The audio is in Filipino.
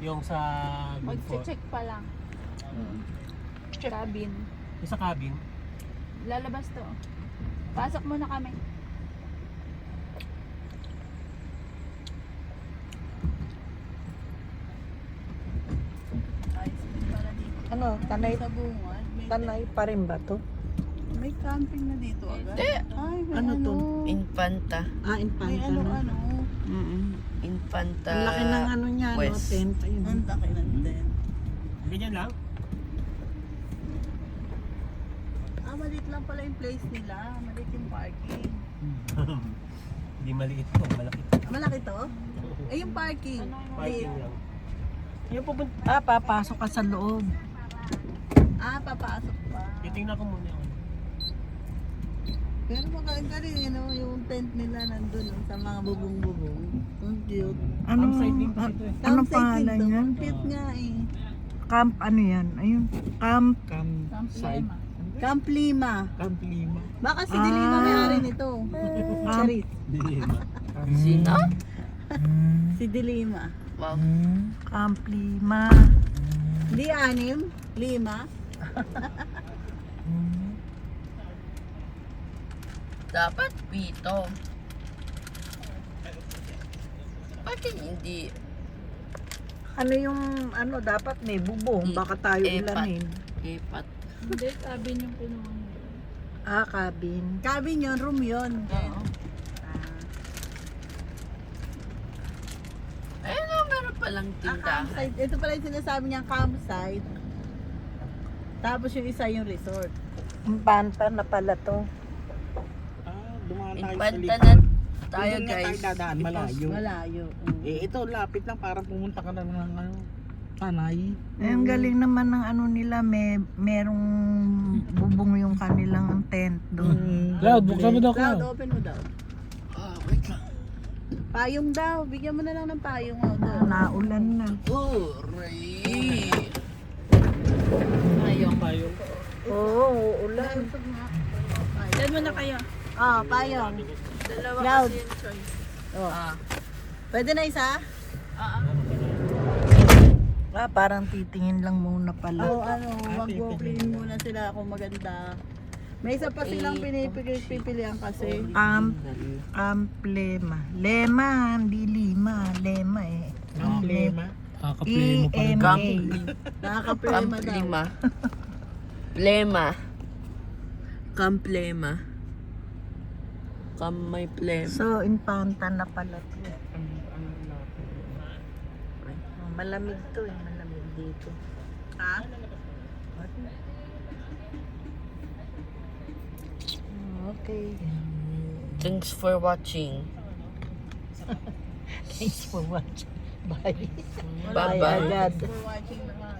Yung sa good for. Mag-check pa lang. Cabin. Yung sa cabin. Lalabas to. Pasok muna kami. Ayos din pala dito. Ano, tanay, Sa bungad. tanay pa rin ba to? May camping na dito agad. Ay, may Ano to? Infanta. Ah, May Infanta na. ano. Infanta. Ang laki ng ano niya, no? West. Tent. Ayun. Ang laki ng tent. Ganyan lang. Ah, maliit lang pala yung place nila. Maliit yung parking. Hindi maliit to, malaki to. Malaki to? Eh, yung parking. Parking lang. Yung pupunta. Ah, papasok ka sa loob. Ah, papasok pa. Titingnan ko muna yun. Pero maganda rin, yung tent nila nandun sa mga bubong-bubong. Ang cute. Anong, Campsite din kasi ito eh. anong Campsite pangalan din to. yan? Ang cute nga eh. Camp, ano yan? Ayun, camp. Camp Lima. Camp Lima. Camp Lima. Baka si Dilima may-ari nito. Charit. Sino? Si Dilima. Wow. Camp Lima. Di anim? Lima? Dapat pito. Bakit hindi? Ano yung, ano, dapat may bubong. Baka tayo ulanin. Ipat. Hindi, cabin yung kinuha nila. Ah, cabin. Cabin yun, room yun. Oo. Ayun nga, meron palang tindahan. Campsite. Ito pala yung sinasabi niyang campsite. Tapos yung isa yung resort. Infanta na pala to. Ah, dumaan tayo sa Infanta likod. na tayo, Doon nga guys. tayo dadaan, malayo. Malayo. Eh, ito, lapit lang. Parang pumunta ka na ng ano, Tanay. Eh, ang galing naman ng ano nila, merong bubong yung kanilang tent doon. Cloud, buksan mo daw Cloud, Cloud. open mo daw. Ah, wait lang. Payong daw. Bigyan mo na lang ng payong. Naulan na. Hooray! Ayong. Payong. Oo, uulan. Saan mo na kayo? Ah, payong. Dalawa Cloud. kasi yung choice. Oh. Ah. Pwede na isa? Ah, parang titingin lang muna pala. Oo, mag-walk-in muna sila kung maganda. May isa pa silang pipilihan kasi. Camp Lema. Lema, hindi Lima. Lema eh. Ang lema. Kakaplay mo pa rin. Camp Nakaka-plema daw. Lima. Plema. Camp Lema. Camp may plema. So, Infanta na pala to. Malamig to eh. Malamig dito. Ha? Okay. Thanks for watching. Thanks for watching. Bye. Bye-bye. agad. For watching naman.